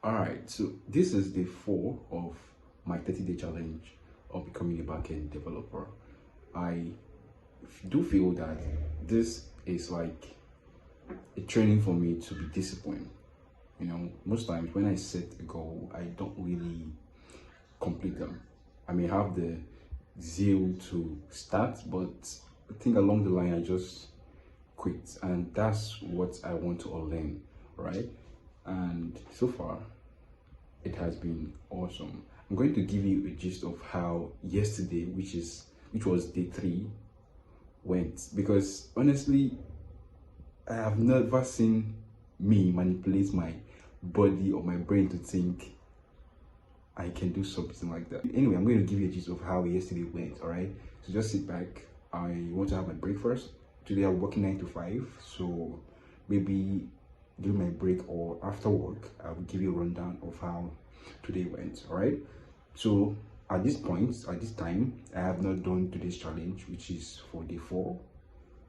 All right, so this is day 4 of my 30-day challenge of becoming a backend developer. I do feel that this is like a training for me to be disciplined. Most times when I set a goal, I don't really complete them. I may have the zeal to start, but I think along the line I just quit, and that's what I want to unlearn, right? And so far it has been awesome. I'm going to give you a gist of how yesterday, which was day 3, went, because honestly I have never seen me manipulate my body or my brain to think I can do something like that. Anyway, I'm going to give you a gist of how yesterday went. All right, so just sit back. I want to have my break first. Today I'm working 9 to 5, so maybe during my break or after work I will give you a rundown of how today went. All right, so at this time I have not done today's challenge, which is for day 4.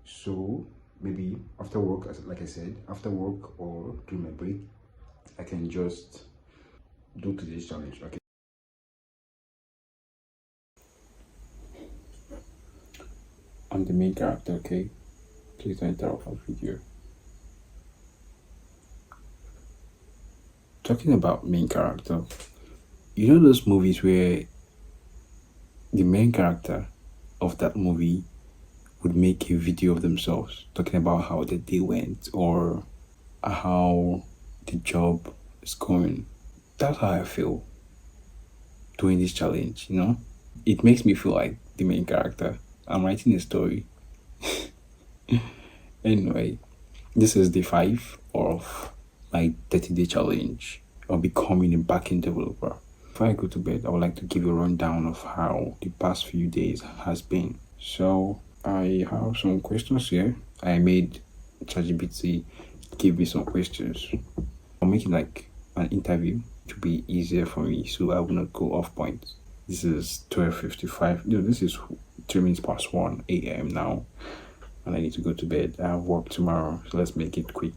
So maybe after work, like I said, after work or during my break, I can just do today's challenge. Okay, I'm the main character. Okay, please don't interrupt our video. Talking about main character, you know those movies where the main character of that movie would make a video of themselves talking about how the day went or how the job is going. That's how I feel doing this challenge. It makes me feel like the main character. I'm writing a story. Anyway, this is day 5 of my 30-day challenge of becoming a backend developer. Before I go to bed, I would like to give you a rundown of how the past few days has been. So I have some questions here. I made ChatGPT give me some questions. I'm making like an interview to be easier for me, so I will not go off point. This is 12:55. This is 3 minutes past 1 a.m. now, and I need to go to bed. I have work tomorrow, so let's make it quick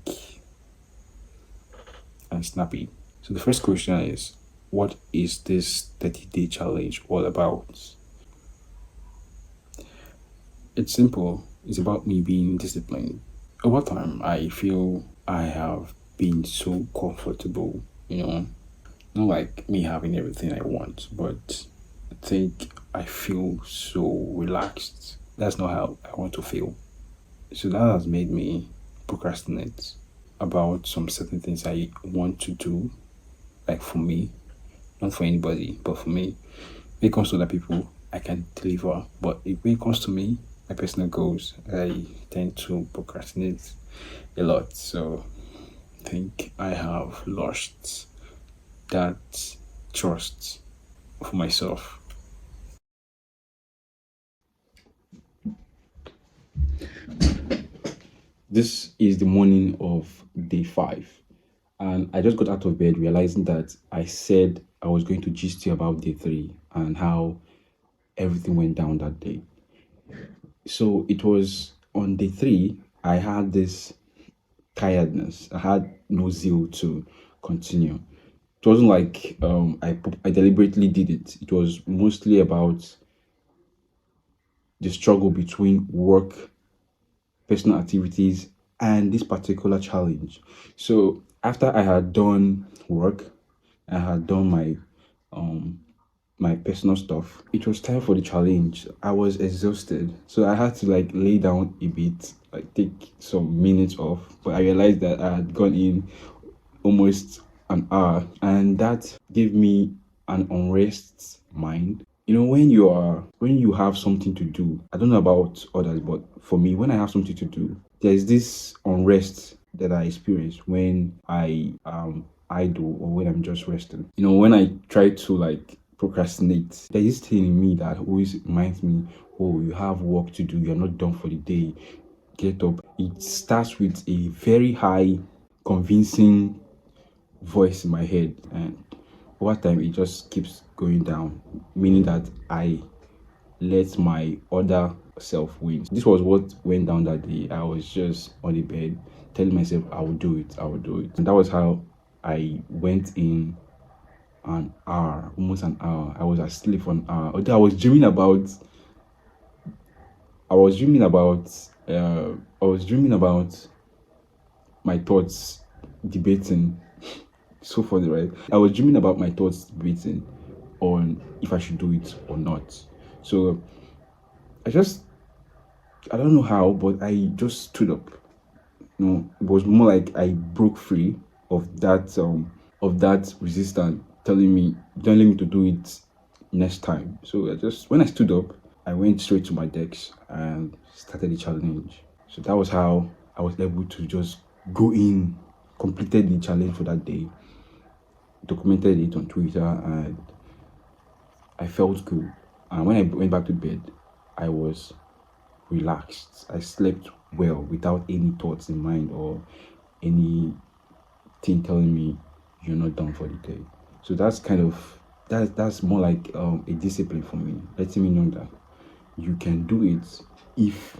and snappy. So the first question is, what is this 30-day challenge all about? It's simple. It's about me being disciplined. Over time, I feel I have been so comfortable, not like me having everything I want, but I think I feel so relaxed. That's not how I want to feel. So that has made me procrastinate about some certain things I want to do, like for me, not for anybody, but for me. When it comes to other people, I can deliver, but when it comes to me, my personal goals, I tend to procrastinate a lot. So I think I have lost that trust for myself. This is the morning of day 5, and I just got out of bed realizing that I said I was going to gist you about day 3 and how everything went down that day. So it was on day 3 I had this tiredness. I had no zeal to continue. It wasn't like I deliberately did it. It was mostly about the struggle between work, personal activities, and this particular challenge. So after I had done work, I had done my personal stuff, it was time for the challenge. I was exhausted, so I had to like lay down a bit, like take some minutes off. But I realized that I had gone in almost an hour, and that gave me an unrest mind. When you have something to do, I don't know about others, but for me, when I have something to do, there's this unrest that I experience when I idle or when I'm just resting. When I try to like procrastinate, there's this thing in me that always reminds me, oh, you have work to do, you're not done for the day, get up. It starts with a very high convincing voice in my head, and over time it just keeps going down, meaning that I let my other self win. This was what went down that day. I was just on the bed telling myself I will do it, and that was how I went in an hour, almost an hour. I was asleep for an hour. Although I was dreaming about, I was dreaming about my thoughts debating. So funny, right? I was dreaming about my thoughts debating on if I should do it or not. So I just, I don't know how, but I just stood up. It was more like I broke free of that resistance telling me to do it next time. So when I stood up, I went straight to my decks and started the challenge. So that was how I was able to just go in, completed the challenge for that day, documented it on Twitter, and I felt good. And when I went back to bed, I was relaxed. I slept well without any thoughts in mind or anything telling me you're not done for the day. So that's more like a discipline for me, letting me know that you can do it if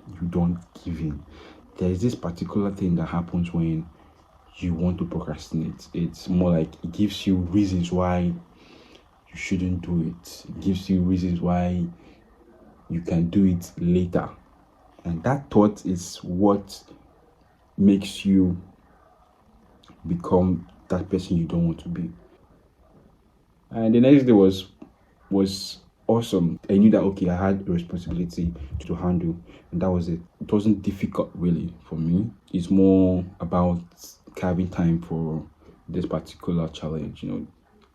you don't give in. There is this particular thing that happens when you want to procrastinate. It's more like it gives you reasons why you shouldn't do it. It gives you reasons why you can do it later. And that thought is what makes you become that person you don't want to be. And the next day was awesome. I knew that okay, I had a responsibility to handle, and that was it. It wasn't difficult really for me. It's more about carving time for this particular challenge.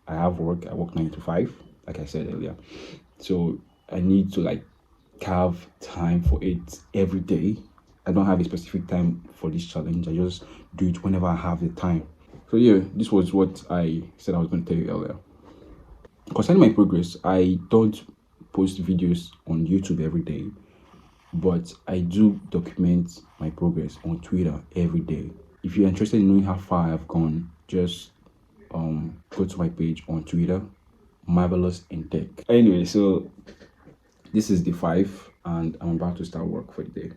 I have work. I work 9 to 5, like I said earlier. So I need to like carve time for it every day. I don't have a specific time for this challenge. I just do it whenever I have the time. So yeah, this was what I said I was going to tell you earlier. Concerning my progress, I don't post videos on YouTube every day, but I do document my progress on Twitter every day. If you're interested in knowing how far I've gone, just go to my page on Twitter, Marvelous in Tech. Anyway, so this is the 5, and I'm about to start work for the day.